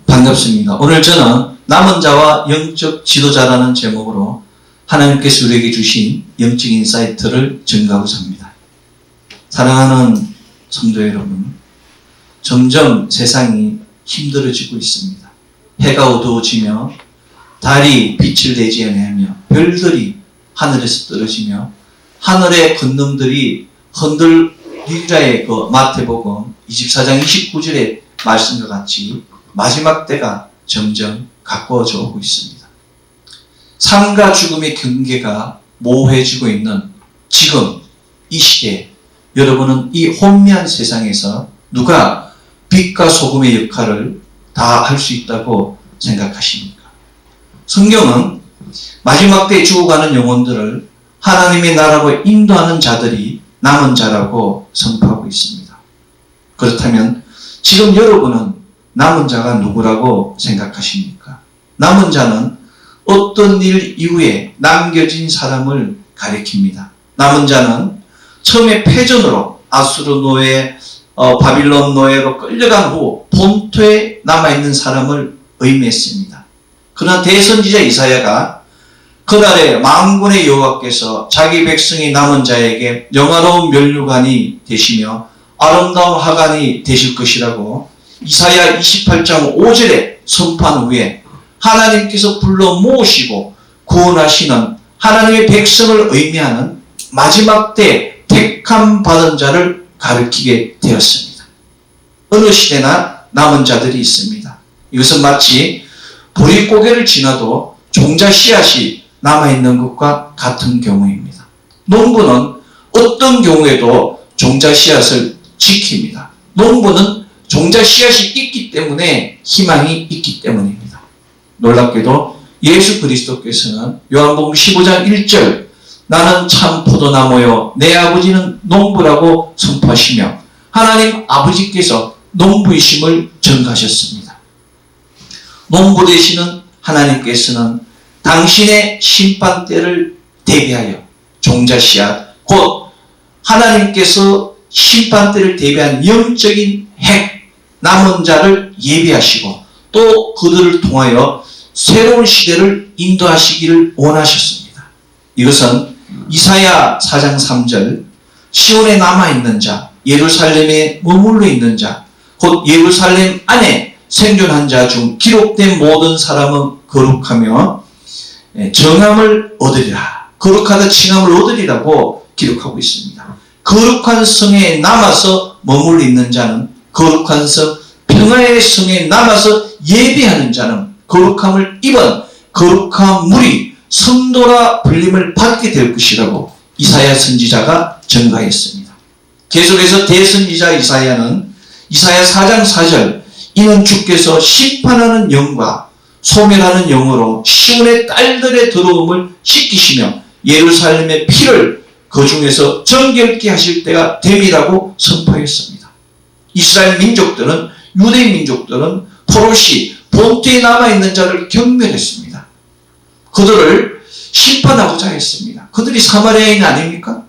반갑습니다. 오늘 저는 남은 자와 영적 지도자라는 제목으로 하나님께서 우리에게 주신 영적 인사이트를 전가하고자 합니다. 사랑하는 성도 여러분, 점점 세상이 힘들어지고 있습니다. 해가 어두워지며 달이 빛을 내지 아니하며 별들이 하늘에서 떨어지며 하늘의 건놈들이 흔들리라의 그 마태복음 24장 29절의 말씀과 같이 마지막 때가 점점 가까워져 오고 있습니다. 삶과 죽음의 경계가 모호해지고 있는 지금 이 시대에 여러분은 이 혼미한 세상에서 누가 빛과 소금의 역할을 다 할 수 있다고 생각하십니까? 성경은 마지막 때에 죽어가는 영혼들을 하나님의 나라로 인도하는 자들이 남은 자라고 선포하고 있습니다. 그렇다면 지금 여러분은 남은 자가 누구라고 생각하십니까? 남은 자는 어떤 일 이후에 남겨진 사람을 가리킵니다. 남은 자는 처음에 패전으로 아수르 노예, 바빌론 노예로 끌려간 후 본토에 남아있는 사람을 의미했습니다. 그러나 대선지자 이사야가 그날에 만군의 여호와께서 자기 백성이 남은 자에게 영화로운 면류관이 되시며 아름다운 화관이 되실 것이라고 이사야 28장 5절에 선포한 후에 하나님께서 불러 모으시고 구원하시는 하나님의 백성을 의미하는 마지막 때 택함 받은 자를 가리키게 되었습니다. 어느 시대나 남은 자들이 있습니다. 이것은 마치 보릿고개를 지나도 종자 씨앗이 남아있는 것과 같은 경우입니다. 농부는 어떤 경우에도 종자 씨앗을 지킵니다. 농부는 종자 씨앗이 있기 때문에 희망이 있기 때문입니다. 놀랍게도 예수 그리스도께서는 요한복음 15장 1절 나는 참 포도나무요 내 아버지는 농부라고 선포하시며 하나님 아버지께서 농부이심을 전가하셨습니다. 농부 되시는 하나님께서는 당신의 심판대를 대비하여 종자 씨앗 곧 하나님께서 심판대를 대비한 영적인 핵 남은 자를 예비하시고 또 그들을 통하여 새로운 시대를 인도하시기를 원하셨습니다. 이것은 이사야 4장 3절 시온에 남아있는 자 예루살렘에 머물러 있는 자 곧 예루살렘 안에 생존한 자 중 기록된 모든 사람은 거룩하며 정함을 얻으리라. 거룩하다 칭함을 얻으리라고 기록하고 있습니다. 거룩한 성에 남아서 머물러 있는 자는 거룩한 성, 평화의 성에 남아서 예배하는 자는 거룩함을 입은 거룩한 물이 성도라 불림을 받게 될 것이라고 이사야 선지자가 전가했습니다. 계속해서 대선지자 이사야는 이사야 4장 4절 이는 주께서 심판하는 영과 소멸하는 영으로 시온의 딸들의 더러움을 씻기시며 예루살렘의 피를 그 중에서 정결케 하실 때가 됨이라고 선포했습니다. 이스라엘 민족들은 유대 민족들은 포로시 본토에 남아있는 자를 경멸했습니다. 그들을 심판하고자 했습니다. 그들이 사마리아인 아닙니까?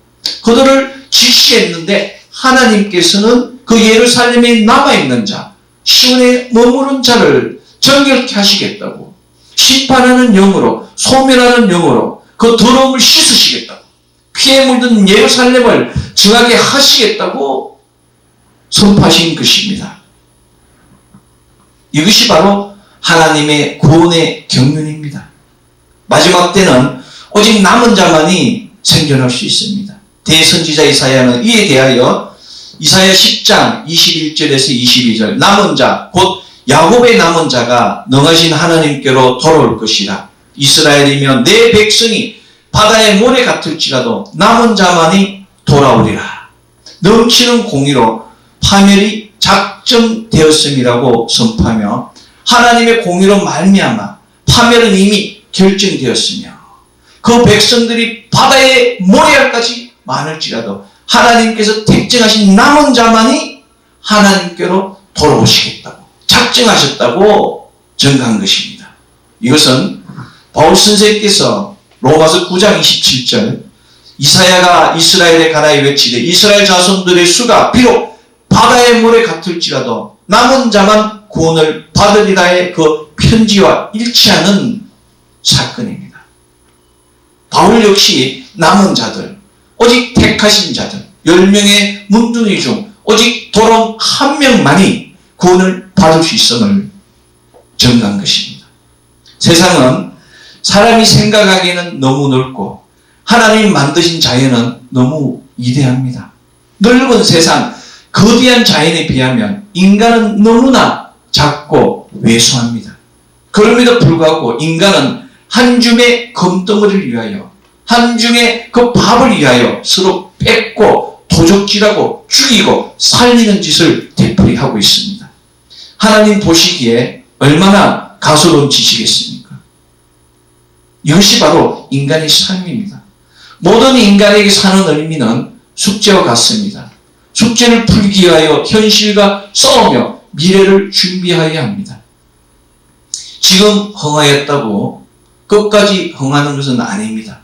그들을 직시했는데 하나님께서는 그 예루살렘에 남아있는 자 시온에 머무른 자를 정결케 하시겠다고 심판하는 영으로 소멸하는 영으로 그 더러움을 씻으시겠다고 피에 물든 예루살렘을 정하게 하시겠다고 선포하신 것입니다. 이것이 바로 하나님의 구원의 경륜입니다. 마지막 때는 오직 남은 자만이 생존할 수 있습니다. 대선지자 이사야는 이에 대하여 이사야 10장 21절에서 22절 남은 자 곧 야곱의 남은 자가 능하신 하나님께로 돌아올 것이라. 이스라엘이며 내 백성이 바다의 모래 같을지라도 남은 자만이 돌아오리라. 넘치는 공의로 파멸이 작정되었음이라고 선포하며 하나님의 공의로 말미암아 파멸은 이미 결정되었으며 그 백성들이 바다의 모래알까지 많을지라도 하나님께서 택정하신 남은 자만이 하나님께로 돌아오시겠다고 작정하셨다고 전가한 것입니다. 이것은 바울 선생께서 로마서 9장 27절 이사야가 이스라엘에 관하여 외치되 이스라엘 자손들의 수가 비록 바다의 물에 같을지라도 남은 자만 구원을 받으리라의 그 편지와 일치하는 사건입니다. 바울 역시 남은 자들, 오직 택하신 자들, 10명의 문둥이 중 오직 도로 한 명만이 구원을 받을 수 있음을 증거한 것입니다. 세상은 사람이 생각하기에는 너무 넓고 하나님이 만드신 자연은 너무 위대합니다. 넓은 세상, 거대한 자연에 비하면 인간은 너무나 작고 왜소합니다. 그럼에도 불구하고 인간은 한 줌의 금덩어리를 위하여, 한 줌의 그 밥을 위하여 서로 뺏고 도적질하고 죽이고 살리는 짓을 되풀이하고 있습니다. 하나님 보시기에 얼마나 가소로운 짓이겠습니까? 이것이 바로 인간의 삶입니다. 모든 인간에게 사는 의미는 숙제와 같습니다. 숙제를 풀기 위하여 현실과 싸우며 미래를 준비해야 합니다. 지금 흥하였다고 끝까지 흥하는 것은 아닙니다.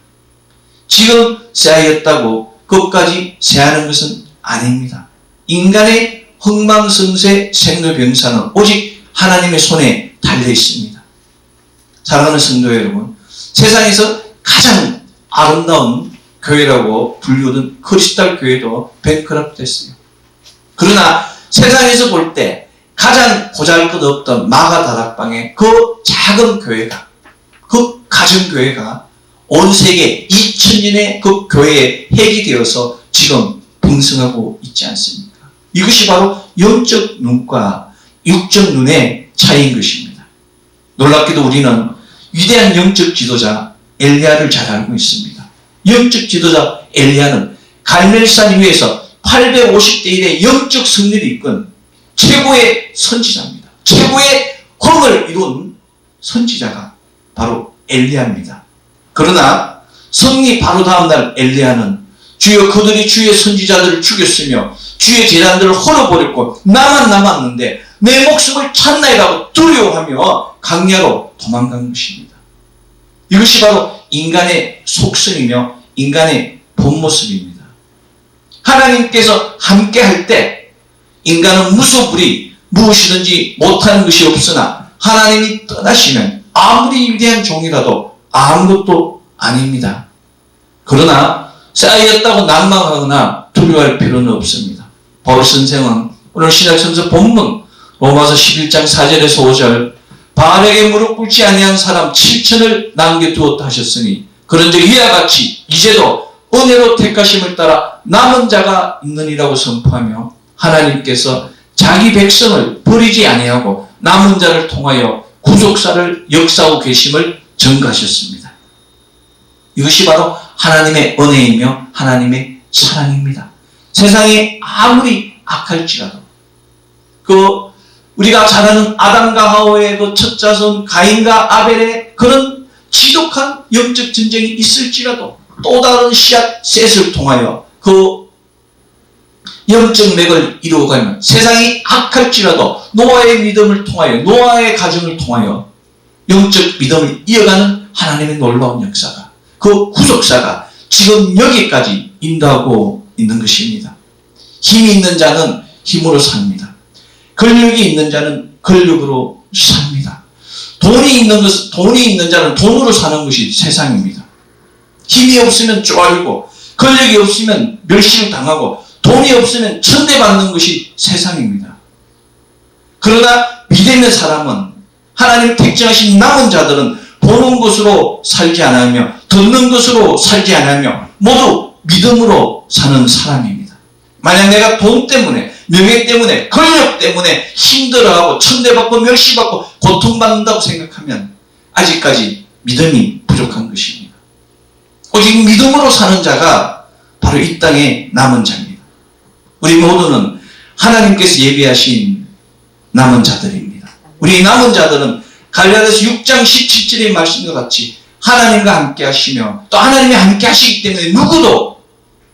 지금 쇠하였다고 끝까지 쇠하는 것은 아닙니다. 인간의 흥망성쇠 생로병사는 오직 하나님의 손에 달려 있습니다. 사랑하는 성도 여러분, 세상에서 가장 아름다운 교회라고 불리우던 크리스탈 교회도 뱅크럽트 됐어요. 그러나 세상에서 볼 때 가장 보잘것없던 마가 다락방의 그 작은 교회가, 그 가정교회가 온 세계 2000년의 그 교회에 핵이 되어서 지금 풍성하고 있지 않습니까? 이것이 바로 영적 눈과 육적 눈의 차이인 것입니다. 놀랍게도 우리는 위대한 영적 지도자 엘리야를 잘 알고 있습니다. 영적 지도자 엘리야는 갈멜산 위에서 850대 1의 영적 승리를 이끈 최고의 선지자입니다. 최고의 흥을 이룬 선지자가 바로 엘리야입니다. 그러나 승리 바로 다음날 엘리야는 주여 그들이 주의 선지자들을 죽였으며 주의 제자들을 헐어버렸고 나만 남았는데 내 목숨을 찾나이라고 두려워하며 강야로 도망간 것입니다. 이것이 바로 인간의 속성이며 인간의 본 모습입니다. 하나님께서 함께 할 때 인간은 무소불위 무엇이든지 못하는 것이 없으나 하나님이 떠나시면 아무리 위대한 종이라도 아무것도 아닙니다. 그러나 쌓였다고 난망하거나 두려워할 필요는 없습니다. 바울 선생은 오늘 신약성서 본문 로마서 11장 4절에서 5절 바알에게 무릎 꿇지 아니한 사람 7천을 남겨두었다 하셨으니 그런즉 이와 같이 이제도 은혜로 택하심을 따라 남은 자가 있느니라고 선포하며 하나님께서 자기 백성을 버리지 아니하고 남은 자를 통하여 구속사를 역사하고 계심을 증거하셨습니다. 이것이 바로 하나님의 은혜이며 하나님의 사랑입니다. 세상이 아무리 악할지라도 우리가 잘 아는 아담과 하와의 그 첫 자손 가인과 아벨의 그런 지독한 영적 전쟁이 있을지라도 또 다른 씨앗 셋을 통하여 그 영적 맥을 이루어가면 세상이 악할지라도 노아의 믿음을 통하여 노아의 가정을 통하여 영적 믿음을 이어가는 하나님의 놀라운 역사가 그 구속사가 지금 여기까지 인도하고 있는 것입니다. 힘이 있는 자는 힘으로 삽니다. 권력이 있는 자는 권력으로 삽니다. 돈이 있는 자는 돈으로 사는 것이 세상입니다. 힘이 없으면 쪼아리고 권력이 없으면 멸시를 당하고 돈이 없으면 천대받는 것이 세상입니다. 그러나 믿음의 사람은 하나님 택정하신 남은 자들은 보는 것으로 살지 않으며 듣는 것으로 살지 않으며 모두 믿음으로 사는 사람입니다. 만약 내가 돈 때문에 명예 때문에 권력 때문에 힘들어하고 천대받고 멸시받고 고통받는다고 생각하면 아직까지 믿음이 부족한 것입니다. 오직 믿음으로 사는 자가 바로 이 땅의 남은 자입니다. 우리 모두는 하나님께서 예비하신 남은 자들입니다. 우리 남은 자들은 갈라디아서 6장 17절의 말씀과 같이 하나님과 함께 하시며 또 하나님이 함께 하시기 때문에 누구도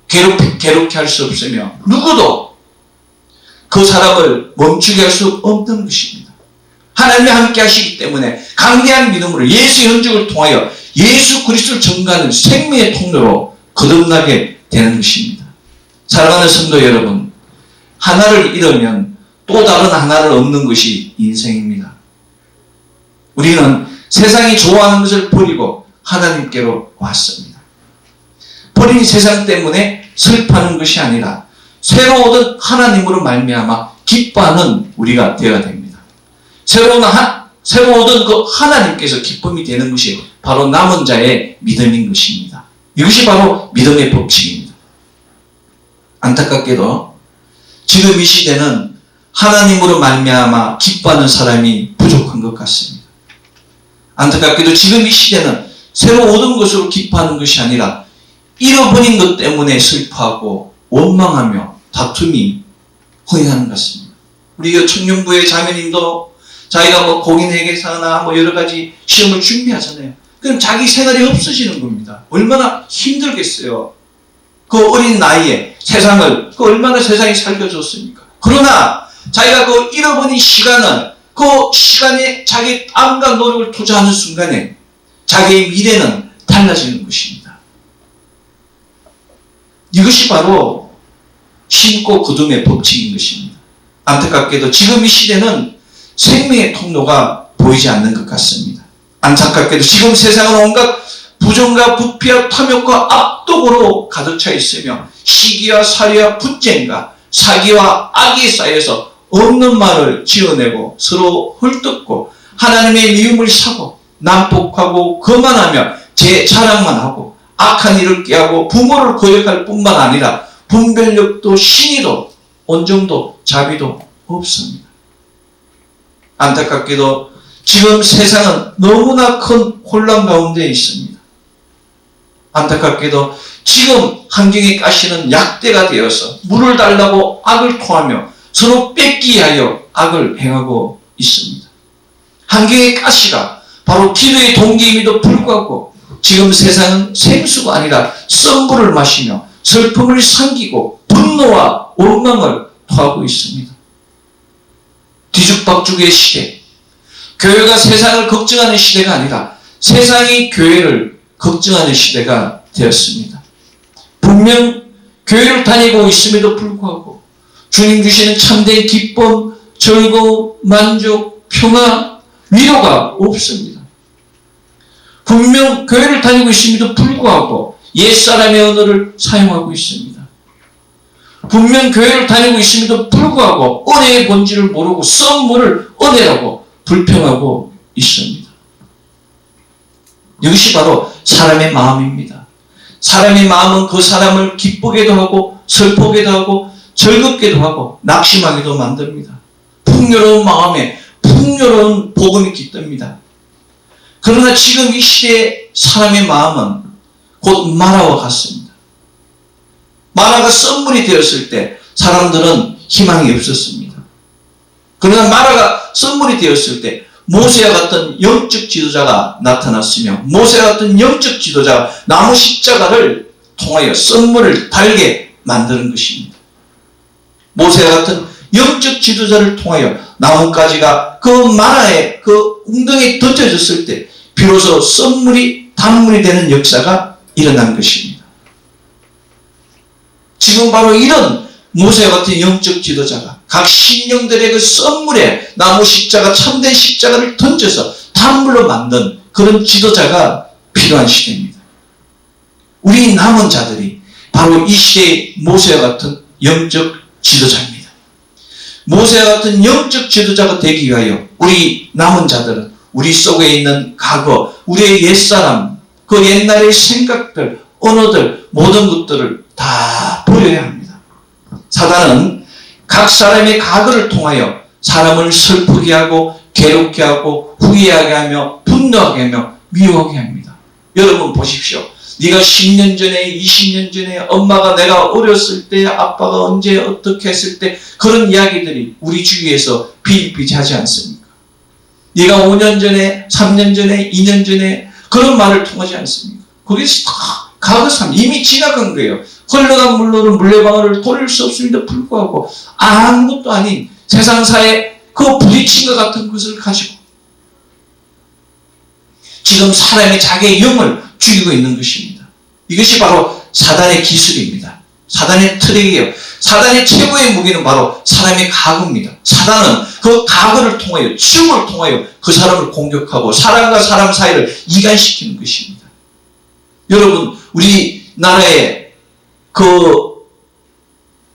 괴롭게 할 수 없으며 누구도 그 사람을 멈추게 할 수 없는 것입니다. 하나님이 함께 하시기 때문에 강대한 믿음으로 예수 영적을 통하여 예수 그리스도를 전가하는 생명의 통로로 거듭나게 되는 것입니다. 사랑하는 성도 여러분, 하나를 잃으면 또 다른 하나를 얻는 것이 인생입니다. 우리는 세상이 좋아하는 것을 버리고 하나님께로 왔습니다. 버린 세상 때문에 슬퍼하는 것이 아니라 새로 얻은 하나님으로 말미암아 기뻐하는 우리가 되어야 됩니다. 새로 얻은 그 하나님께서 기쁨이 되는 것이 바로 남은 자의 믿음인 것입니다. 이것이 바로 믿음의 법칙입니다. 안타깝게도 지금 이 시대는 하나님으로 말미암아 기뻐하는 사람이 부족한 것 같습니다. 안타깝게도 지금 이 시대는 새로 얻은 것으로 기뻐하는 것이 아니라 잃어버린 것 때문에 슬퍼하고 원망하며 다툼이 흥행하는 것 같습니다. 우리 청년부의 자매님도 자기가 뭐 공인회계사나 뭐 여러 가지 시험을 준비하잖아요. 그럼 자기 생활이 없어지는 겁니다. 얼마나 힘들겠어요. 그 어린 나이에 세상을, 얼마나 세상이 살려줬습니까? 그러나 자기가 그 잃어버린 시간은 그 시간에 자기 땀과 노력을 투자하는 순간에 자기의 미래는 달라지는 것입니다. 이것이 바로 심고 거둠의 법칙인 것입니다. 안타깝게도 지금 이 시대는 생명의 통로가 보이지 않는 것 같습니다. 안타깝게도 지금 세상은 온갖 부정과 부패와 탐욕과 압독으로 가득 차 있으며 시기와 살이와 분쟁과 사기와 악이 쌓여서 없는 말을 지어내고 서로 헐뜯고 하나님의 미움을 사고 난폭하고 거만하며 제 자랑만 하고 악한 일을 꾀하고 부모를 거역할 뿐만 아니라 분별력도 신의도 온정도 자비도 없습니다. 안타깝게도 지금 세상은 너무나 큰 혼란 가운데 있습니다. 안타깝게도 지금 환경의 가시는 약대가 되어서 물을 달라고 악을 토하며 서로 뺏기 위하여 악을 행하고 있습니다. 환경의 가시가 바로 기도의 동기임에도 불구하고 지금 세상은 생수가 아니라 썸물을 마시며 슬픔을 삼키고 분노와 원망을 토하고 있습니다. 뒤죽박죽의 시대, 교회가 세상을 걱정하는 시대가 아니라 세상이 교회를 걱정하는 시대가 되었습니다. 분명 교회를 다니고 있음에도 불구하고 주님 주시는 참된 기쁨, 즐거움, 만족, 평화, 위로가 없습니다. 분명 교회를 다니고 있음에도 불구하고 옛사람의 언어를 사용하고 있습니다. 분명 교회를 다니고 있음에도 불구하고 은혜의 본질을 모르고 썸물을 은혜라고 불평하고 있습니다. 이것이 바로 사람의 마음입니다. 사람의 마음은 그 사람을 기쁘게도 하고 슬프게도 하고 즐겁게도 하고 낙심하게도 만듭니다. 풍요로운 마음에 풍요로운 복음이 깃듭니다. 그러나 지금 이 시대의 사람의 마음은 곧 마라와 같습니다. 마라가 썸물이 되었을 때 사람들은 희망이 없었습니다. 그러나 마라가 썸물이 되었을 때 모세와 같은 영적 지도자가 나타났으며 모세와 같은 영적 지도자가 나무 십자가를 통하여 썸물을 달게 만드는 것입니다. 모세와 같은 영적 지도자를 통하여 나뭇가지가 그 마라의 그 웅덩이에 던져졌을 때 비로소 썸물이 단물이 되는 역사가 일어난 것입니다. 지금 바로 이런 모세와 같은 영적 지도자가 각 신령들의 그 썸물에 나무 십자가, 참된 십자가를 던져서 단물로 만든 그런 지도자가 필요한 시대입니다. 우리 남은 자들이 바로 이 시대의 모세와 같은 영적 지도자입니다. 모세와 같은 영적 지도자가 되기 위하여 우리 남은 자들은 우리 속에 있는 과거, 우리의 옛사람, 그 옛날의 생각들, 언어들, 모든 것들을 다 버려야 합니다. 사단은 각 사람의 과거를 통하여 사람을 슬프게 하고 괴롭게 하고 후회하게 하며 분노하게 하며 미워하게 합니다. 여러분 보십시오. 네가 10년 전에 20년 전에 엄마가 내가 어렸을 때 아빠가 언제 어떻게 했을 때 그런 이야기들이 우리 주위에서 비일비재하지 않습니까? 네가 5년 전에 3년 전에 2년 전에 그런 말을 통하지 않습니까? 그게 다 과거상 이미 지나간 거예요. 흘러간 물로는 물레방아를 돌릴 수 없음에도 불구하고 아무것도 아닌 세상사의 그 부딪힌 것 같은 것을 가지고 지금 사람의 자기의 영을 죽이고 있는 것입니다. 이것이 바로 사단의 기술입니다. 사단의 트릭이에요. 사단의 최고의 무기는 바로 사람의 가구입니다. 사단은 그 가구를 통하여, 죽음을 통하여 그 사람을 공격하고 사람과 사람 사이를 이간시키는 것입니다. 여러분, 우리나라에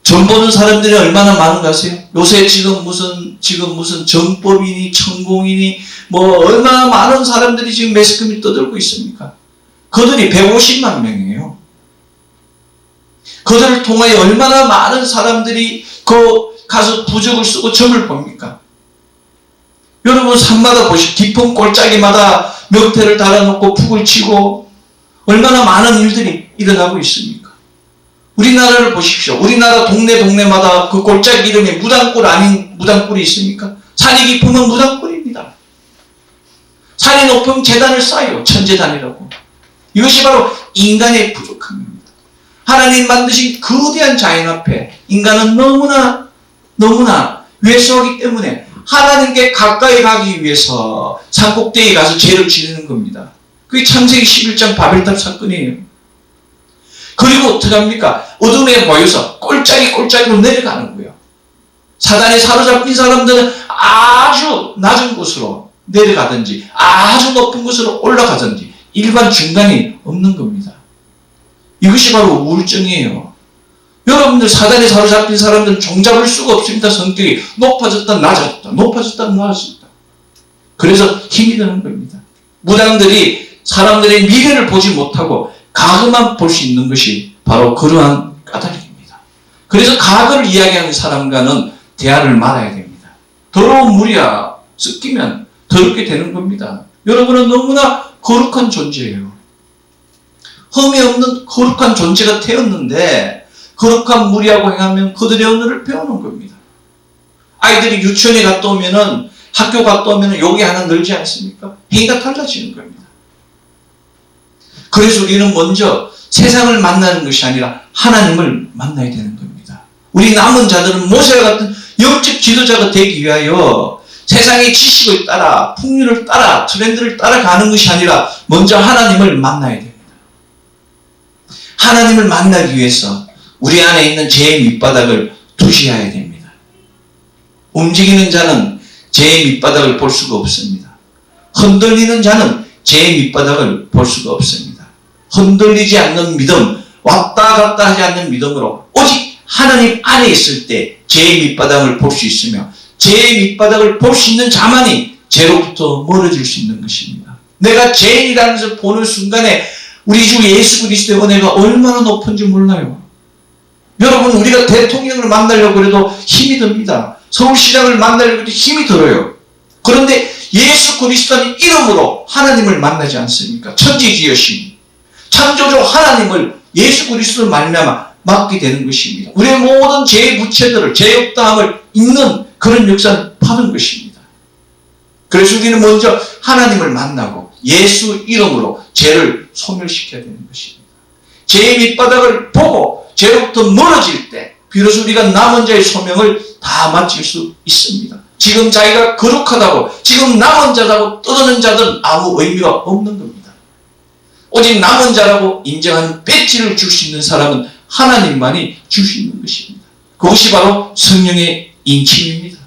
점 보는 사람들이 얼마나 많은가 아세요? 요새 지금 무슨 정법이니 천공이니 얼마나 많은 사람들이 지금 매스컴이 떠들고 있습니까? 그들이 150만 명이에요. 그들을 통하여 얼마나 많은 사람들이 가서 부적을 쓰고 점을 봅니까? 여러분, 산마다 깊은 골짜기마다 명태를 달아놓고 푹을 치고 얼마나 많은 일들이 일어나고 있습니까? 우리나라를 보십시오. 우리나라 동네마다 그 골짜기 이름에 무당굴 아닌 무당굴이 있습니까? 산이 깊으면 무당굴입니다. 산이 높으면 재단을 쌓아요. 천재단이라고. 이것이 바로 인간의 부족함입니다. 하나님 만드신 거대한 자연 앞에 인간은 너무나 왜소하기 때문에 하나님께 가까이 가기 위해서 산꼭대기에 가서 죄를 지르는 겁니다. 그게 창세기 11장 바벨탑 사건이에요. 그리고 어떻게 합니까? 어둠에 모여서 꼴짜기로 내려가는 거예요. 사단에 사로잡힌 사람들은 아주 낮은 곳으로 내려가든지 아주 높은 곳으로 올라가든지 일반 중간이 없는 겁니다. 이것이 바로 우울증이에요. 여러분들, 사단에 사로잡힌 사람들은 종잡을 수가 없습니다. 성격이 높아졌다 낮아졌다 높아졌다 낮아졌다. 그래서 힘이 드는 겁니다. 무당들이 사람들의 미래를 보지 못하고 과거만 볼 수 있는 것이 바로 그러한 까닭입니다. 그래서 과거를 이야기하는 사람과는 대화를 말아야 됩니다. 더러운 물이야 섞이면 더럽게 되는 겁니다. 여러분은 너무나 거룩한 존재예요. 흠이 없는 거룩한 존재가 되었는데 거룩한 물이라고 행하면 그들의 언어를 배우는 겁니다. 아이들이 유치원에 갔다 오면은, 학교 갔다 오면은 욕이 하나 늘지 않습니까? 행위가 달라지는 겁니다. 그래서 우리는 먼저 세상을 만나는 것이 아니라 하나님을 만나야 되는 겁니다. 우리 남은 자들은 모세와 같은 영적 지도자가 되기 위하여 세상의 지식을 따라, 풍류를 따라, 트렌드를 따라가는 것이 아니라 먼저 하나님을 만나야 됩니다. 하나님을 만나기 위해서 우리 안에 있는 죄의 밑바닥을 두시해야 됩니다. 움직이는 자는 죄의 밑바닥을 볼 수가 없습니다. 흔들리는 자는 죄의 밑바닥을 볼 수가 없습니다. 흔들리지 않는 믿음, 왔다 갔다 하지 않는 믿음으로 오직 하나님 안에 있을 때 죄의 밑바닥을 볼 수 있으며, 죄의 밑바닥을 볼 수 있는 자만이 죄로부터 멀어질 수 있는 것입니다. 내가 죄인이라는 것을 보는 순간에 우리 주 예수 그리스도의 은혜가 얼마나 높은지 몰라요. 여러분, 우리가 대통령을 만나려고 해도 힘이 듭니다. 서울시장을 만나려고 해도 힘이 들어요. 그런데 예수 그리스도의 이름으로 하나님을 만나지 않습니까? 천지지으신 창조주 하나님을 예수 그리스도를 말미암아 맡게 되는 것입니다. 우리의 모든 죄의 무체들을, 죄의 없다함을 잊는 그런 역사를 파는 것입니다. 그래서 우리는 먼저 하나님을 만나고 예수 이름으로 죄를 소멸시켜야 되는 것입니다. 죄의 밑바닥을 보고 죄로부터 멀어질 때 비로소 우리가 남은 자의 소명을 다 마칠 수 있습니다. 지금 자기가 거룩하다고, 지금 남은 자라고 떠드는 자들은 아무 의미가 없는 겁니다. 오직 남은 자라고 인정하는 배지를 줄 수 있는 사람은 하나님만이 줄 수 있는 것입니다. 그것이 바로 성령의 인침입니다.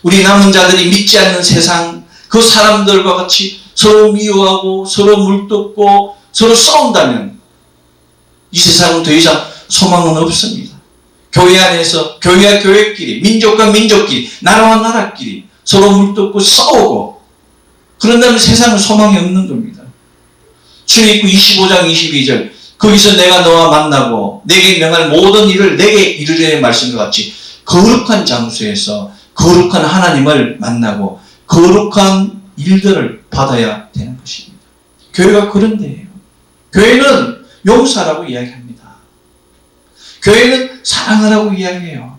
우리 남은 자들이 믿지 않는 세상, 그 사람들과 같이 서로 미워하고 서로 물뜯고 서로 싸운다면 이 세상은 더 이상 소망은 없습니다. 교회 안에서 교회와 교회끼리, 민족과 민족끼리, 나라와 나라끼리 서로 물뜯고 싸우고 그런다면 세상은 소망이 없는 겁니다. 출애굽기 25장 22절, 거기서 내가 너와 만나고 내게 명할 모든 일을 내게 이루려는 말씀과 같이 거룩한 장소에서 거룩한 하나님을 만나고 거룩한 일들을 받아야 되는 것입니다. 교회가 그런 데예요. 교회는 용서라고 이야기합니다. 교회는 사랑하라고 이야기해요.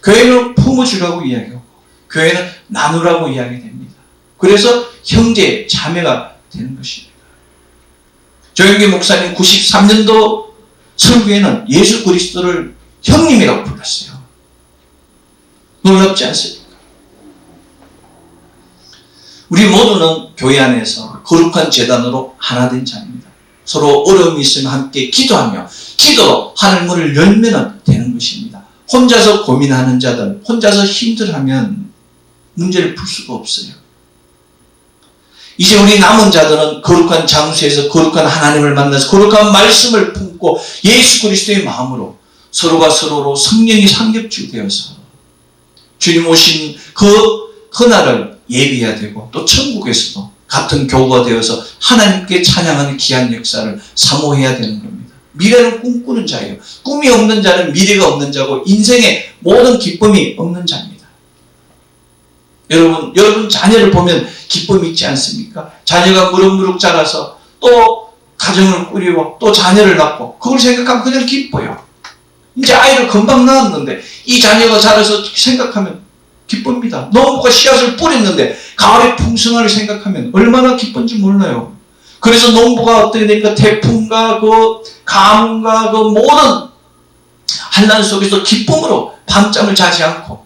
교회는 품어주라고 이야기하고 교회는 나누라고 이야기됩니다. 그래서 형제, 자매가 되는 것입니다. 조영기 목사님 93년도 설교에는 예수 그리스도를 형님이라고 불렀어요. 놀랍지 않습니까? 우리 모두는 교회 안에서 거룩한 제단으로 하나 된 자입니다. 서로 어려움이 있으면 함께 기도하며 기도 하늘 문을 열면 되는 것입니다. 혼자서 고민하는 자들, 혼자서 힘들어하면 문제를 풀 수가 없어요. 이제 우리 남은 자들은 거룩한 장소에서 거룩한 하나님을 만나서 거룩한 말씀을 품고 예수 그리스도의 마음으로 서로가 서로로 성령이 상급주되어서 주님 오신 그날을 예비해야 되고 또 천국에서도 같은 교우가 되어서 하나님께 찬양하는 귀한 역사를 사모해야 되는 겁니다. 미래는 꿈꾸는 자예요. 꿈이 없는 자는 미래가 없는 자고 인생의 모든 기쁨이 없는 자입니다. 여러분 자녀를 보면 기쁨이 있지 않습니까? 자녀가 무럭무럭 자라서 또 가정을 꾸리고 또 자녀를 낳고 그걸 생각하면 그냥 기뻐요. 이제 아이를 금방 낳았는데 이 자녀가 자라서 생각하면 기쁩니다. 농부가 씨앗을 뿌렸는데 가을에 풍성함을 생각하면 얼마나 기쁜지 몰라요. 그래서 농부가 어떻게 됩니까? 태풍과 그 가뭄과 그 모든 환난 속에서 기쁨으로 밤잠을 자지 않고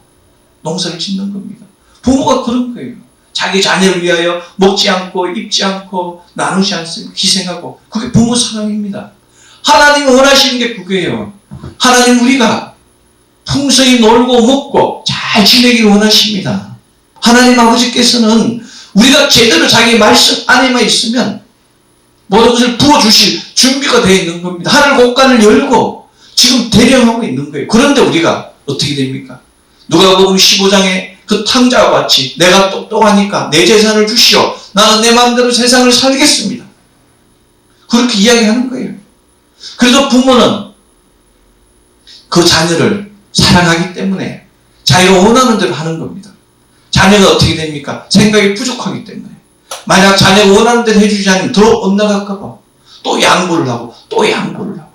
농사를 짓는 겁니다. 부모가 그런 거예요. 자기 자녀를 위하여 먹지 않고 입지 않고 나누지 않습니다. 희생하고 그게 부모 사랑입니다. 하나님이 원하시는 게 그거예요. 하나님 우리가 풍성히 놀고 먹고 잘 지내기를 원하십니다. 하나님 아버지께서는 우리가 제대로 자기 말씀 안에만 있으면 모든 것을 부어주실 준비가 되어 있는 겁니다. 하늘 곳간을 열고 지금 대령하고 있는 거예요. 그런데 우리가 어떻게 됩니까? 누가복음 15장에 그 탕자와 같이 내가 똑똑하니까 내 재산을 주시오. 나는 내 마음대로 세상을 살겠습니다. 그렇게 이야기하는 거예요. 그래서 부모는 그 자녀를 사랑하기 때문에 자기가 원하는 대로 하는 겁니다. 자녀가 어떻게 됩니까? 생각이 부족하기 때문에. 만약 자녀가 원하는 대로 해주지 않으면 더 엇나갈까 봐 또 양보를 하고 또 양보를 하고.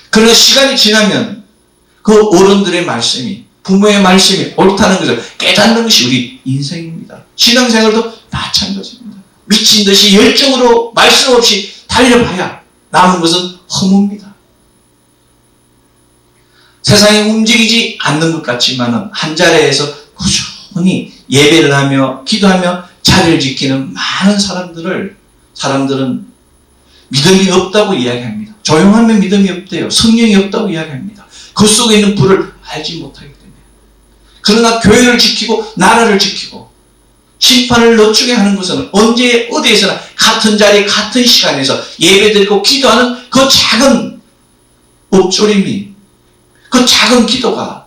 그러나 시간이 지나면 그 어른들의 말씀이 부모의 말씀이 옳다는 것을 깨닫는 것이 우리 인생입니다. 신앙생활도 마찬가지입니다. 미친 듯이 열정으로 말씀 없이 달려봐야 남은 것은 허무입니다. 세상이 움직이지 않는 것 같지만 한 자리에서 꾸준히 예배를 하며 기도하며 자리를 지키는 많은 사람들은 믿음이 없다고 이야기합니다. 조용하면 믿음이 없대요. 성령이 없다고 이야기합니다. 그 속에 있는 불을 알지 못하기 때문에. 그러나 교회를 지키고 나라를 지키고 심판을 늦추게 하는 것은 언제 어디에서나 같은 자리 같은 시간에서 예배드리고 기도하는 그 작은 엎조림이 그 작은 기도가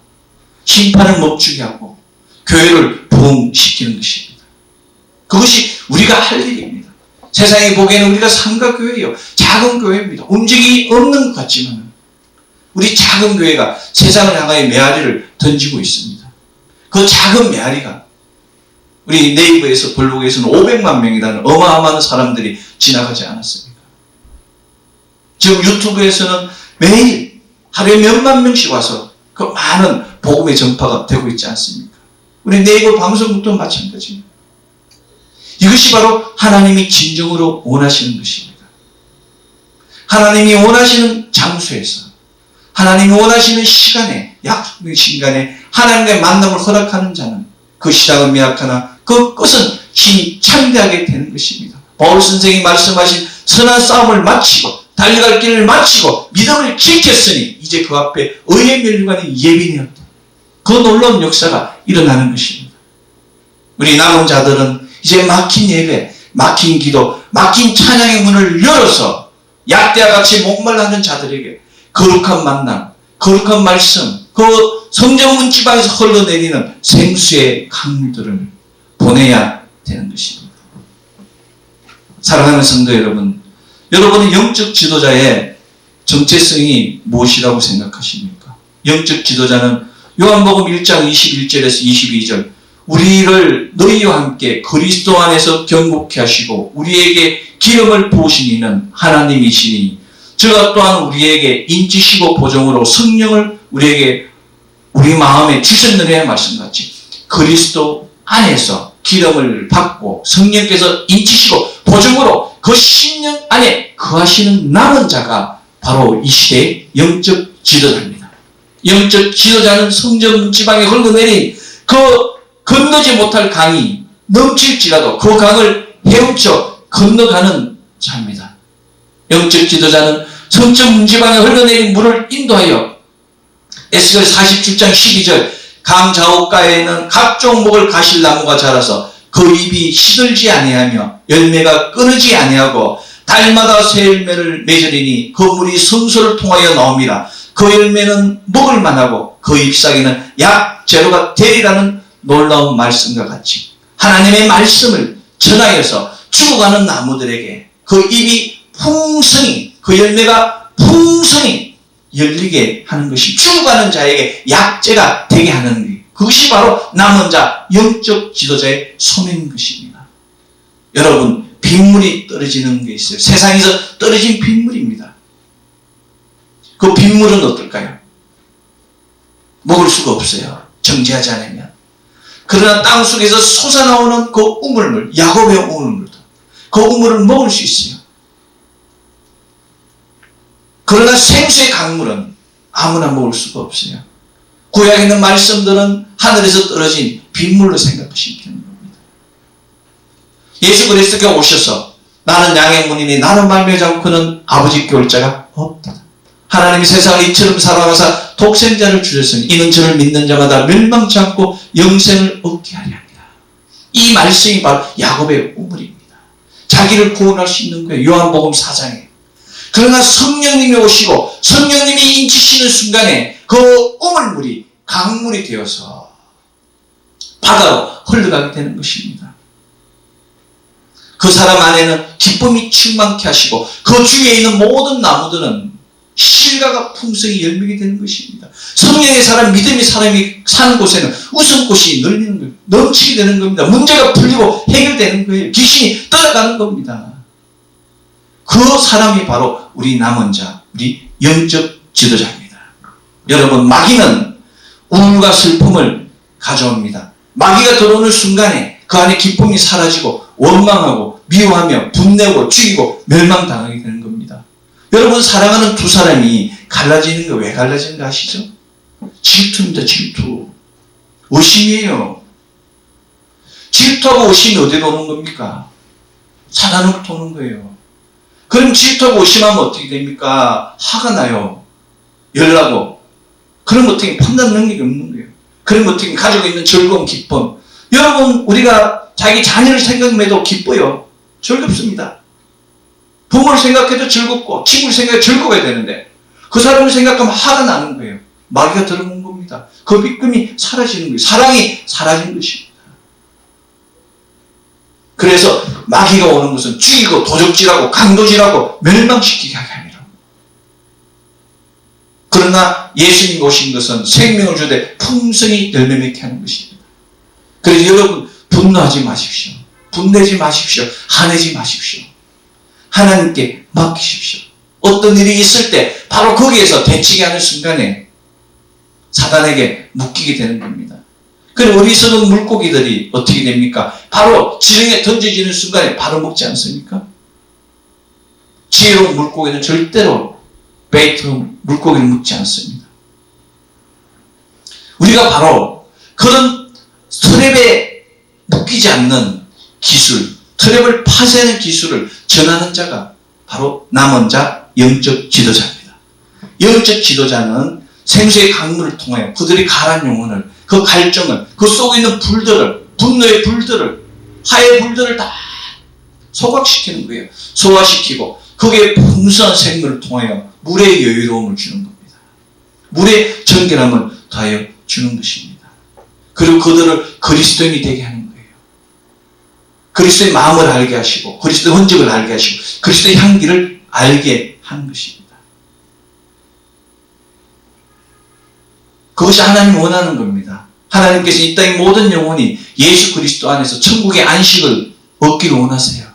심판을 멈추게 하고 교회를 부흥시키는 것입니다. 그것이 우리가 할 일입니다. 세상에 보기에는 우리가 삼가교회예요. 작은 교회입니다. 움직임이 없는 것 같지만 우리 작은 교회가 세상을 향하여 메아리를 던지고 있습니다. 그 작은 메아리가 우리 네이버에서 블로그에서는 500만 명이라는 어마어마한 사람들이 지나가지 않았습니까? 지금 유튜브에서는 매일 하루에 몇만 명씩 와서 그 많은 복음의 전파가 되고 있지 않습니까? 우리 네이버 방송국도 마찬가지입니다. 이것이 바로 하나님이 진정으로 원하시는 것입니다. 하나님이 원하시는 장소에서 하나님이 원하시는 시간에 약속된 시간에 하나님과의 만남을 허락하는 자는 그 시작은 미약하나 그 끝은 힘이 창대하게 되는 것입니다. 바울 선생이 말씀하신 선한 싸움을 마치고 달려갈 길을 마치고 믿음을 지켰으니 이제 그 앞에 의의 면류관이 예비되었다. 그 놀라운 역사가 일어나는 것입니다. 우리 남은 자들은 이제 막힌 예배, 막힌 기도, 막힌 찬양의 문을 열어서 약대와 같이 목말라하는 자들에게 거룩한 만남, 거룩한 말씀, 그 성전문 지방에서 흘러내리는 생수의 강물들을 보내야 되는 것입니다. 사랑하는 성도 여러분, 여러분은 영적 지도자의 정체성이 무엇이라고 생각하십니까? 영적 지도자는 요한복음 1장 21절에서 22절 우리를 너희와 함께 그리스도 안에서 경고케 하시고 우리에게 기름을 부으신 이는 하나님이시니 저가 또한 우리에게 인치시고 보정으로 성령을 우리에게 우리 마음에 주셨느냐 말씀같이 그리스도 안에서 기름을 받고 성령께서 인치시고 보정으로 그 신령 안에 거하시는 남은 자가 바로 이 시대의 영적 지도자입니다. 영적 지도자는 성전 지방에 흘러내린 그 건너지 못할 강이 넘칠지라도 그 강을 헤엄쳐 건너가는 자입니다. 영적 지도자는 성적 문지방에 흘러내린 물을 인도하여 에스겔 47장 12절 강 좌우가에는 각종 목을 가실나무가 자라서 그 잎이 시들지 아니하며 열매가 끊어지 아니하고 달마다 새 열매를 맺으리니 그 물이 성소를 통하여 나옵니다. 그 열매는 먹을 만하고 그 잎사귀는 약재료가 되리라는 놀라운 말씀과 같이 하나님의 말씀을 전하여서 죽어가는 나무들에게 그 잎이 풍성히 그 열매가 풍성히 열리게 하는 것이 죽어가는 자에게 약재가 되게 하는 것, 그것이 바로 남은 자 영적 지도자의 소명인 것입니다. 여러분, 빗물이 떨어지는 게 있어요. 세상에서 떨어진 빗물입니다. 그 빗물은 어떨까요? 먹을 수가 없어요. 정지하지 않으면. 그러나 땅속에서 솟아나오는 그 우물물, 야곱의 우물물도 그 우물을 먹을 수 있어요. 그러나 생수의 강물은 아무나 먹을 수가 없어요. 구약에 있는 말씀들은 하늘에서 떨어진 빗물로 생각하시면 되는 겁니다. 예수 그리스도가 오셔서 나는 양의 문이니 나는 말미암지 않고는 아버지께 올 자가 없다. 하나님이 세상을 이처럼 사랑하사 독생자를 주셨으니 이는 저를 믿는 자마다 멸망치 않고 영생을 얻게 하려 합니다. 이 말씀이 바로 야곱의 우물입니다. 자기를 구원할 수 있는 거예요. 요한복음 4장에. 그러나 성령님이 오시고 성령님이 인치시는 순간에 그 우물물이 강물이 되어서 바다로 흘러가게 되는 것입니다. 그 사람 안에는 기쁨이 충만케 하시고 그 주위에 있는 모든 나무들은 실과가 풍성히 열매게 되는 것입니다. 성령의 사람, 믿음의 사람이 사는 곳에는 웃음꽃이 늘리는 거예요. 넘치게 되는 겁니다. 문제가 풀리고 해결되는 거예요. 귀신이 떠나가는 겁니다. 그 사람이 바로 우리 남은 자, 우리 영적 지도자입니다. 여러분, 마귀는 우울과 슬픔을 가져옵니다. 마귀가 들어오는 순간에 그 안에 기쁨이 사라지고 원망하고 미워하며 분내고 죽이고 멸망당하게 되는 겁니다. 여러분, 사랑하는 두 사람이 갈라지는 거 왜 갈라지는 거 아시죠? 질투입니다. 질투. 의심이에요. 질투하고 의심이 어디로 오는 겁니까? 사단으로부터 오는 거예요. 그럼 질투하고 의심하면 어떻게 됩니까? 화가 나요. 열나고. 그럼 어떻게 판단 능력이 없는 거예요. 그럼 어떻게 가지고 있는 즐거움, 기쁨. 여러분, 우리가 자기 자녀를 생각해도 기뻐요. 즐겁습니다. 부모를 생각해도 즐겁고 친구를 생각해도 즐거워야 되는데 그 사람을 생각하면 화가 나는 거예요. 마귀가 들어온 겁니다. 그 기쁨이 사라지는 거예요. 사랑이 사라진 것입니다. 그래서 마귀가 오는 것은 죽이고 도적질하고 강도질하고 멸망시키게 하게 합니다. 그러나 예수님 오신 것은 생명을 주되 풍성히 열매 맺게 하는 것입니다. 그래서 여러분, 분노하지 마십시오. 분내지 마십시오. 화내지 마십시오. 하나님께 맡기십시오. 어떤 일이 있을 때 바로 거기에서 대치게 하는 순간에 사단에게 묶이게 되는 겁니다. 그리고 어리석은 물고기들이 어떻게 됩니까? 바로 지렁이에 던져지는 순간에 바로 먹지 않습니까? 지혜로운 물고기는 절대로 베이트 물고기를 먹지 않습니다. 우리가 바로 그런 트랩에 묶이지 않는 기술, 트랩을 파쇄하는 기술을 전하는 자가 바로 남은 자 영적 지도자입니다. 영적 지도자는 생수의 강물을 통하여 그들이 가란 영혼을, 그 갈증을, 그 속에 있는 불들을, 분노의 불들을, 화의 불들을 다 소각시키는 거예요. 소화시키고 거기에 풍성한 생물을 통하여 물의 여유로움을 주는 겁니다. 물의 정결함을 더하여 주는 것입니다. 그리고 그들을 그리스도인이 되게 하는 거예요. 그리스도의 마음을 알게 하시고 그리스도의 흔적을 알게 하시고 그리스도의 향기를 알게 하는 것입니다. 그것이 하나님이 원하는 겁니다. 하나님께서 이 땅의 모든 영혼이 예수 그리스도 안에서 천국의 안식을 얻기를 원하세요.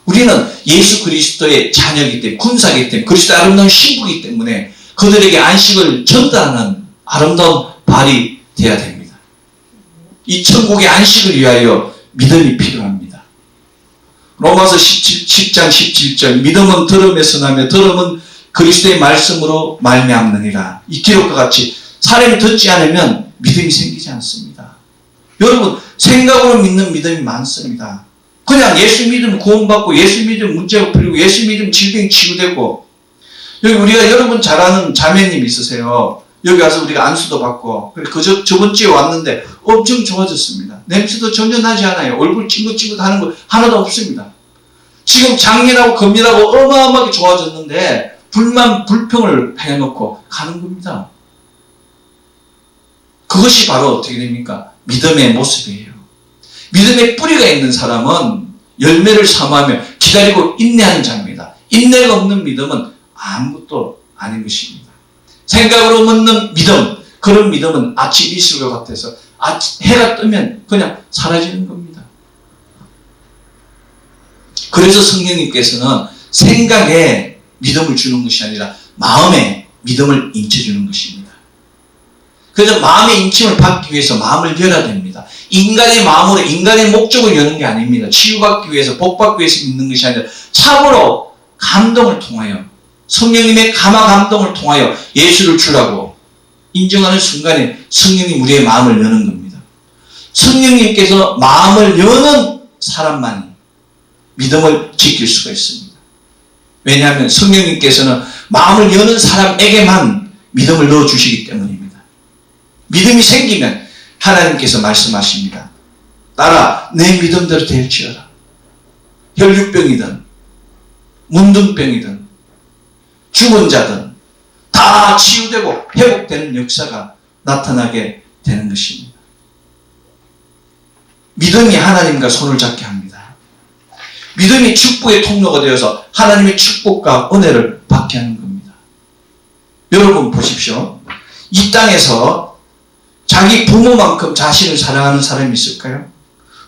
우리는 예수 그리스도의 자녀이기 때문에, 군사이기 때문에, 그리스도의 아름다운 신부이기 때문에 그들에게 안식을 전달하는 아름다운 발이 되어야 됩니다. 이 천국의 안식을 위하여 믿음이 필요합니다. 로마서 10장 17절 믿음은 들음에서 나며 들음은 그리스도의 말씀으로 말미암느니라. 이 기록과 같이 사람이 듣지 않으면 믿음이 생기지 않습니다. 여러분, 생각으로 믿는 믿음이 많습니다. 그냥 예수 믿으면 구원받고 예수 믿으면 문제가 풀리고 그리고 예수 믿으면 질병이 치유되고, 여기 우리가 여러분 잘 아는 자매님 있으세요. 여기 와서 우리가 안수도 받고, 저번 주에 왔는데 엄청 좋아졌습니다. 냄새도 전혀 나지 않아요. 얼굴 찡긋찡긋하는 거 하나도 없습니다. 지금 작년하고 금년하고 어마어마하게 좋아졌는데 불만 불평을 해놓고 가는 겁니다. 그것이 바로 어떻게 됩니까? 믿음의 모습이에요. 믿음의 뿌리가 있는 사람은 열매를 사모하며 기다리고 인내하는 자입니다. 인내가 없는 믿음은 아무것도 아닌 것입니다. 생각으로 먹는 믿음, 그런 믿음은 아침 이슬과 같아서 해가 뜨면 그냥 사라지는 겁니다. 그래서 성령님께서는 생각에 믿음을 주는 것이 아니라 마음에 믿음을 인쳐주는 것입니다. 그래서 마음의 인침을 받기 위해서 마음을 열어야 됩니다. 인간의 마음으로 인간의 목적을 여는 게 아닙니다. 치유받기 위해서, 복받기 위해서 믿는 것이 아니라 참으로 감동을 통하여, 성령님의 감화 감동을 통하여 예수를 주라고 인정하는 순간에 성령님 우리의 마음을 여는 겁니다. 성령님께서 마음을 여는 사람만이 믿음을 지킬 수가 있습니다. 왜냐하면 성령님께서는 마음을 여는 사람에게만 믿음을 넣어주시기 때문입니다. 믿음이 생기면 하나님께서 말씀하십니다. 딸아, 내 믿음대로 될지어라. 혈육병이든 문둥병이든 죽은 자든 다 치유되고 회복되는 역사가 나타나게 되는 것입니다. 믿음이 하나님과 손을 잡게 합니다. 믿음이 축복의 통로가 되어서 하나님의 축복과 은혜를 받게 하는 겁니다. 여러분 보십시오. 이 땅에서 자기 부모만큼 자신을 사랑하는 사람이 있을까요?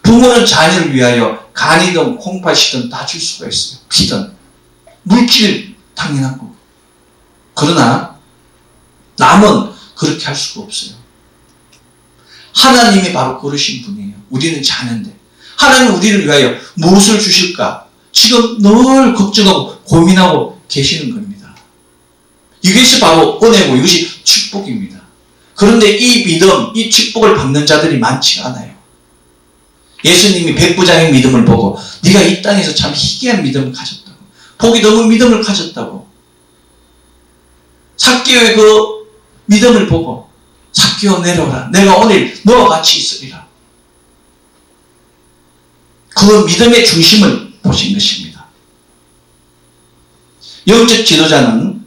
부모는 자녀를 위하여 간이든 콩팥이든 다 줄 수가 있어요. 피든. 물질 당연한 거고. 그러나 남은 그렇게 할 수가 없어요. 하나님이 바로 그러신 분이에요. 우리는 자녀인데 하나님은 우리를 위하여 무엇을 주실까? 지금 늘 걱정하고 고민하고 계시는 겁니다. 이것이 바로 은혜고 이것이 축복입니다. 그런데 이 믿음, 이 축복을 받는 자들이 많지가 않아요. 예수님이 백부장의 믿음을 보고 네가 이 땅에서 참 희귀한 믿음을 가졌다고, 복이 너무 믿음을 가졌다고, 삭개오의 그 믿음을 보고 삭개오 내려오라, 내가 오늘 너와 같이 있으리라. 그 믿음의 중심을 보신 것입니다. 영적 지도자는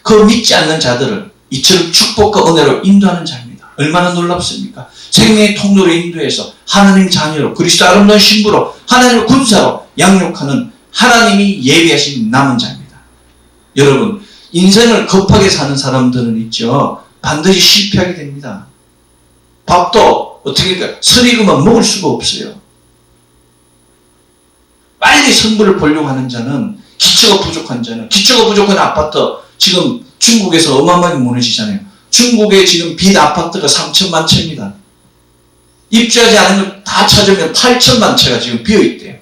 그 믿지 않는 자들을 이처럼 축복과 은혜로 인도하는 자입니다. 얼마나 놀랍습니까? 생명의 통로로 인도해서 하나님 자녀로, 그리스도 아름다운 신부로, 하나님의 군사로 양육하는 하나님이 예비하신 남은 자입니다. 여러분, 인생을 급하게 사는 사람들은 있죠. 반드시 실패하게 됩니다. 밥도 어떻게 할까? 설익으면 먹을 수가 없어요. 빨리 성부를 보려고 하는 자는, 기초가 부족한 자는, 기초가 부족한 아파트, 지금 중국에서 어마어마하게 무너지잖아요. 중국에 지금 빈 아파트가 3천만 채입니다. 입주하지 않은 걸 다 찾으면 8천만 채가 지금 비어있대요.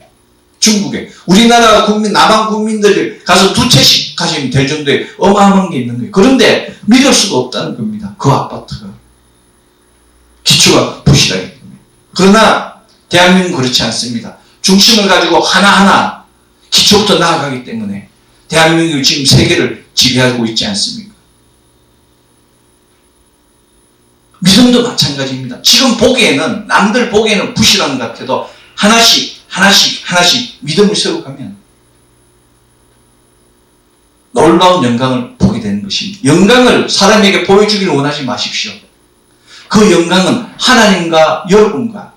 중국에. 우리나라 국민, 남한 국민들이 가서 2채씩 가시면 될 정도의 어마어마한 게 있는 거예요. 그런데 믿을 수가 없다는 겁니다. 그 아파트가. 기초가 부실하기 때문에. 그러나 대한민국은 그렇지 않습니다. 중심을 가지고 하나하나 기초부터 나아가기 때문에 대한민국이 지금 세계를 지배하고 있지 않습니까? 믿음도 마찬가지입니다. 지금 보기에는, 남들 보기에는 부실한 것 같아도 하나씩 믿음을 세워가면 놀라운 영광을 보게 되는 것입니다. 영광을 사람에게 보여주기를 원하지 마십시오. 그 영광은 하나님과 여러분과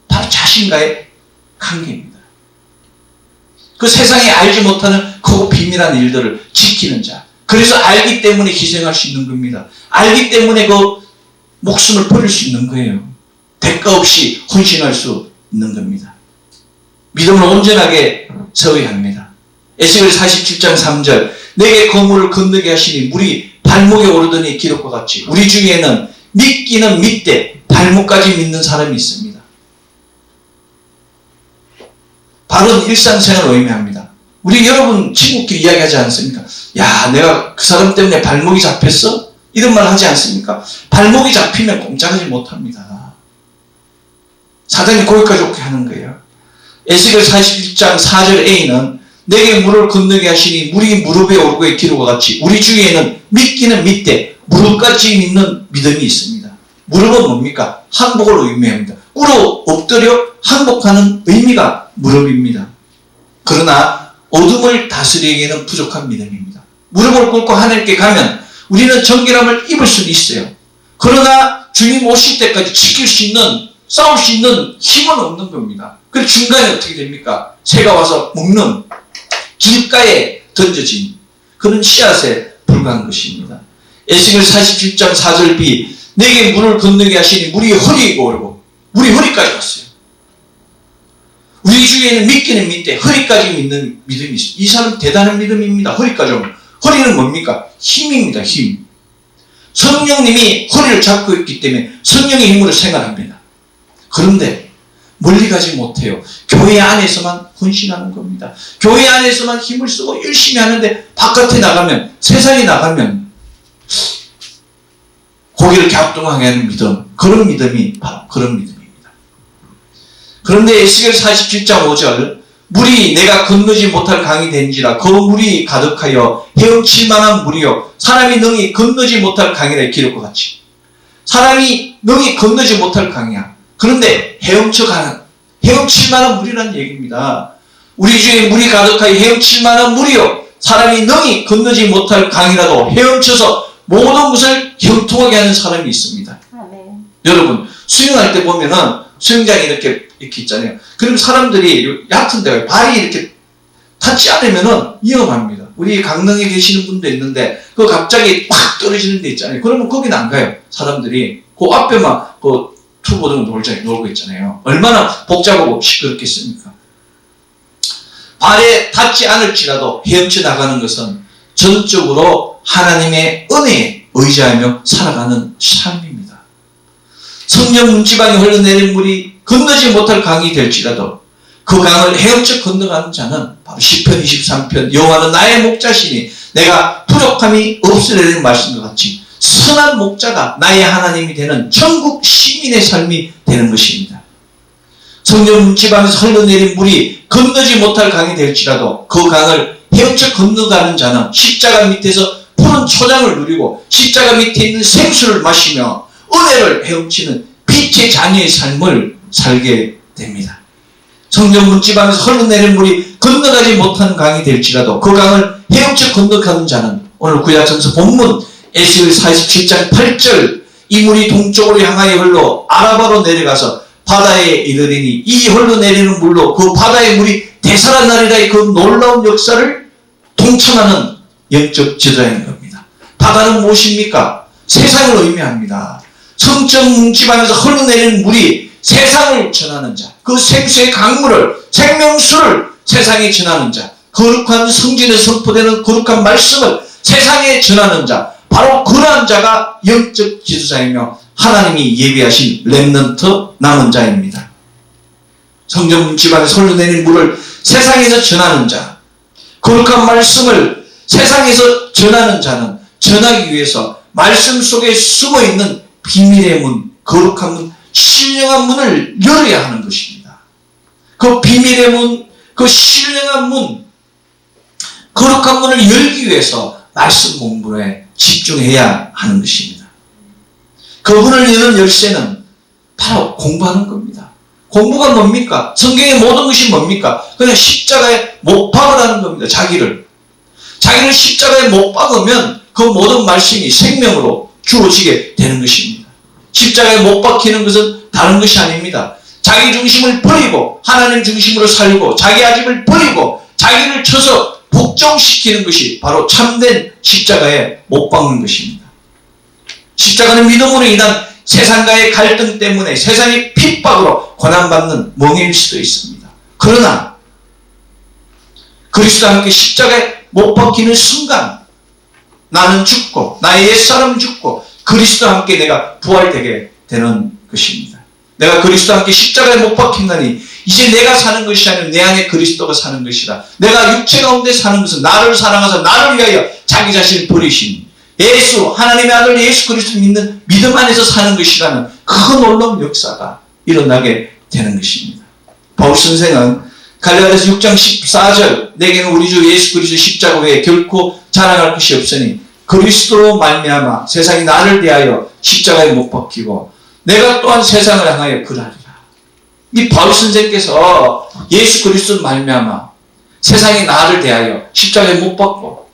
바로 자신과의 관계입니다. 그 세상에 알지 못하는 그 비밀한 일들을 지키는 자. 그래서 알기 때문에 희생할 수 있는 겁니다. 알기 때문에 그 목숨을 버릴 수 있는 거예요. 대가 없이 헌신할 수 있는 겁니다. 믿음을 온전하게 세워야 합니다. 에스겔 47장 3절 내게 거물을 건너게 하시니 물이 발목에 오르더니 기록과 같이 우리 중에는 믿기는 믿되 발목까지 믿는 사람이 있습니다. 바른 일상생활을 의미합니다. 우리 여러분 친구끼리 이야기하지 않습니까? 야, 내가 그 사람 때문에 발목이 잡혔어? 이런 말 하지 않습니까? 발목이 잡히면 꼼짝하지 못합니다. 사단이 거기까지 오게 하는 거예요. 에스겔 41장 4절 A는 내게 물을 건너게 하시니 물이 무릎에 오르고의 기록과 같이 우리 중에는 믿기는 믿되 무릎까지 믿는 믿음이 있습니다. 무릎은 뭡니까? 항복을 의미합니다. 꿇어 엎드려 항복하는 의미가 무릎입니다. 그러나 어둠을 다스리기에는 부족한 믿음입니다. 무릎을 꿇고 하나님께 가면 우리는 정결함을 입을 수는 있어요. 그러나 주님 오실 때까지 지킬 수 있는, 싸울 수 있는 힘은 없는 겁니다. 그 중간에 어떻게 됩니까? 새가 와서 먹는, 길가에 던져진 그런 씨앗에 불과한 것입니다. 에스겔 47장 4절비 내게 물을 건너게 하시니 물이 허리에 오르고 물이 허리까지 왔어요. 우리 주위에는 믿기는 믿되 허리까지 믿는 믿음이 있어요. 이 사람 대단한 믿음입니다. 허리까지 오면. 허리는 뭡니까? 힘입니다. 힘. 성령님이 허리를 잡고 있기 때문에 성령의 힘으로 생활합니다. 그런데 멀리 가지 못해요. 교회 안에서만 헌신하는 겁니다. 교회 안에서만 힘을 쓰고 열심히 하는데 바깥에 나가면, 세상에 나가면 고개를 갸우뚱하게 하는 믿음, 그런 믿음이 바로 그런 믿음입니다. 그런데 에스겔 47장 5절 물이 내가 건너지 못할 강이 된지라 그 물이 가득하여 헤엄칠 만한 물이요 사람이 능히 건너지 못할 강이라 기록과 같이 사람이 능히 건너지 못할 강이야. 그런데 헤엄칠 만한 물이라는 얘기입니다. 우리 주에 물이 가득하여 헤엄칠 만한 물이요 사람이 능히 건너지 못할 강이라도 헤엄쳐서 모든 것을 형통하게 하는 사람이 있습니다. 네. 여러분 수영할 때 보면은 수영장이 이렇게 있잖아요. 그럼 사람들이 얕은 데가 발이 이렇게 닿지 않으면은 위험합니다. 우리 강릉에 계시는 분도 있는데 그 갑자기 팍 떨어지는 데 있잖아요. 그러면 거기는 안 가요. 사람들이 그 앞에만 그 투보 등 놀고 있잖아요. 얼마나 복잡하고 시끄럽겠습니까? 발에 닿지 않을지라도 헤엄쳐 나가는 것은 전적으로 하나님의 은혜에 의지하며 살아가는 삶입니다. 성령 문지방에 흘러내린 물이 건너지 못할 강이 될지라도 그 강을 헤엄쳐 건너가는 자는 바로 시편 23편 여호와는 나의 목자시니 내가 부족함이 없으리라는 말씀과 같이 선한 목자가 나의 하나님이 되는 천국 시민의 삶이 되는 것입니다. 성령 문지방에서 흘러내린 물이 건너지 못할 강이 될지라도 그 강을 헤엄쳐 건너가는 자는 십자가 밑에서 푸른 초장을 누리고 십자가 밑에 있는 생수를 마시며 은혜를 헤엄치는 빛의 자녀의 삶을 살게 됩니다. 성령 문지방에서 흘러내린 물이 건너가지 못하는 강이 될지라도 그 강을 헤엄쳐 건너가는 자는 오늘 구약성서 본문 에스겔 47장 8절 이 물이 동쪽으로 향하여 흘러 아라바로 내려가서 바다에 이르리니 이 흘러내리는 물로 그 바다의 물이 되살아나리라의 그 놀라운 역사를 동참하는 영적 지도자인 겁니다. 바다는 무엇입니까? 세상을 의미합니다. 성적 문지방에서 흘러내리는 물이 세상을 전하는 자, 그 생수의 강물을, 생명수를 세상에 전하는 자, 거룩한 성전에 선포되는 거룩한 말씀을 세상에 전하는 자, 바로 그러한 자가 영적 지도자이며 하나님이 예비하신 렘넌트 남은 자입니다. 성전 문지방에서 흘러내리는 물을 세상에서 전하는 자, 거룩한 말씀을 세상에서 전하는 자는 전하기 위해서 말씀 속에 숨어있는 비밀의 문, 거룩한 문, 신령한 문을 열어야 하는 것입니다. 그 비밀의 문, 그 신령한 문, 거룩한 문을 열기 위해서 말씀 공부에 집중해야 하는 것입니다. 그 문을 여는 열쇠는 바로 공부하는 겁니다. 공부가 뭡니까? 성경의 모든 것이 뭡니까? 그냥 십자가에 못 박으라는 겁니다. 자기를 십자가에 못 박으면 그 모든 말씀이 생명으로 주어지게 되는 것입니다. 십자가에 못 박히는 것은 다른 것이 아닙니다. 자기 중심을 버리고 하나님 중심으로 살고 자기 아집을 버리고 자기를 쳐서 복종시키는 것이 바로 참된 십자가에 못 박는 것입니다. 십자가는 믿음으로 인한 세상과의 갈등 때문에 세상의 핍박으로 고난받는 멍해일 수도 있습니다. 그러나 그리스도와 함께 십자가에 못 박히는 순간 나는 죽고 나의 옛사람 죽고 그리스도와 함께 내가 부활되게 되는 것입니다. 내가 그리스도와 함께 십자가에 못 박힌다니 이제 내가 사는 것이 아니라 내 안에 그리스도가 사는 것이다. 내가 육체 가운데 사는 것은 나를 사랑하사 나를 위하여 자기 자신을 버리신 예수, 하나님의 아들 예수 그리스도를 믿는 믿음 안에서 사는 것이라는 그 놀라운 역사가 일어나게 되는 것입니다. 바울 선생은 갈라디아서 6장 14절 내게는 우리 주 예수 그리스도 십자가 외에 결코 자랑할 것이 없으니 그리스도로 말미암아 세상이 나를 대하여 십자가에 못 박히고 내가 또한 세상을 향하여 그러하리라. 이 바울 선생께서 예수 그리스도 말미암아 세상이 나를 대하여 십자가에 못 박고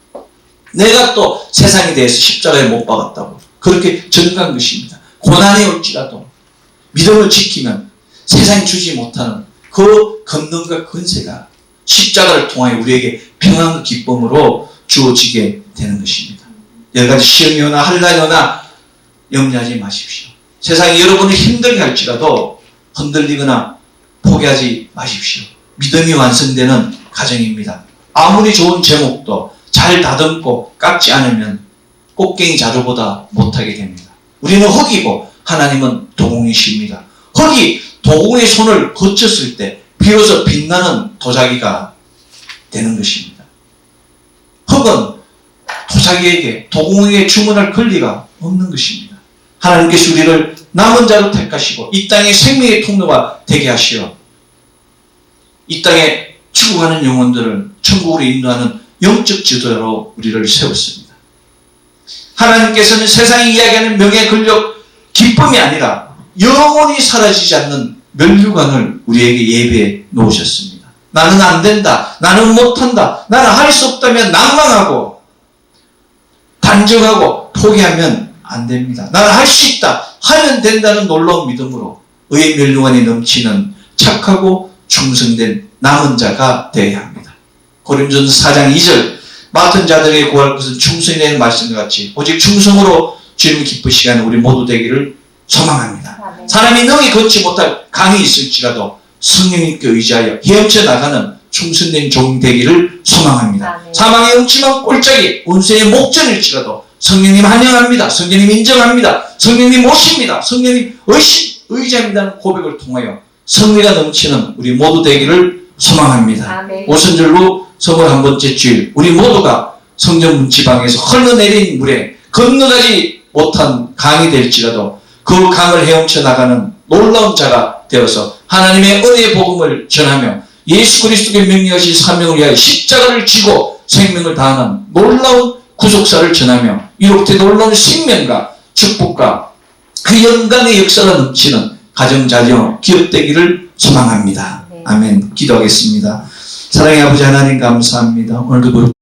내가 또 세상에 대해서 십자가에 못 박았다고 그렇게 증거한 것입니다. 고난이 올지라도 믿음을 지키면 세상이 주지 못하는 그 권능과 권세가 십자가를 통하여 우리에게 평안과 기쁨으로 주어지게 되는 것입니다. 여러 가지 시험이 오나 한란이 오나 염려하지 마십시오. 세상이 여러분을 힘들게 할지라도 흔들리거나 포기하지 마십시오. 믿음이 완성되는 가정입니다. 아무리 좋은 제목도 잘 다듬고 깎지 않으면 꽃갱이 자루보다 못하게 됩니다. 우리는 흙이고 하나님은 도공이십니다. 흙이 도공의 손을 거쳤을 때 비로소 빛나는 도자기가 되는 것입니다. 흙은 도자기에게 도공에게 주문할 권리가 없는 것입니다. 하나님께서 우리를 남은 자로 택하시고 이 땅의 생명의 통로가 되게 하시어 이 땅에 죽어가는 영혼들을 천국으로 인도하는 영적 지도자로 우리를 세웠습니다. 하나님께서는 세상이 이야기하는 명예, 권력, 기쁨이 아니라 영원히 사라지지 않는 면류관을 우리에게 예배해 놓으셨습니다. 나는 안 된다. 나는 못한다. 나는 할 수 없다면 낭망하고 단정하고 포기하면 안 됩니다. 나는 할 수 있다. 하면 된다는 놀라운 믿음으로 의의 면류관이 넘치는 착하고 충성된 남은 자가 되어야 합니다. 고린도전서 4장 2절 맡은 자들에게 구할 것은 충성이 되는 말씀과 같이 오직 충성으로 주님을 기쁘시게 하는 우리 모두 되기를 소망합니다. 아멘. 사람이 능히 걷지 못할 강이 있을지라도 성령님께 의지하여 헤엄쳐 나가는 충성된 종 되기를 소망합니다. 아멘. 사망의 음침한 꼴짝이 운세의 목전일지라도 성령님 환영합니다. 성령님 인정합니다. 성령님 모십니다. 성령님 의지합니다는 고백을 통하여 성리가 넘치는 우리 모두 되기를 소망합니다. 아멘. 오순절로 21번째 주일 우리 모두가 성전 문지방에서 흘러내린 물에 건너가지 못한 강이 될지라도 그 강을 헤엄쳐 나가는 놀라운 자가 되어서 하나님의 은혜의 복음을 전하며 예수 그리스도의 명령하신 사명을 위하여 십자가를 지고 생명을 다하는 놀라운 구속사를 전하며 이렇게 놀라운 생명과 축복과 그 영광의 역사가 넘치는 가정자녀 기업 되기를 소망합니다. 네. 아멘. 기도하겠습니다. 사랑의 아버지 하나님 감사합니다. 오늘도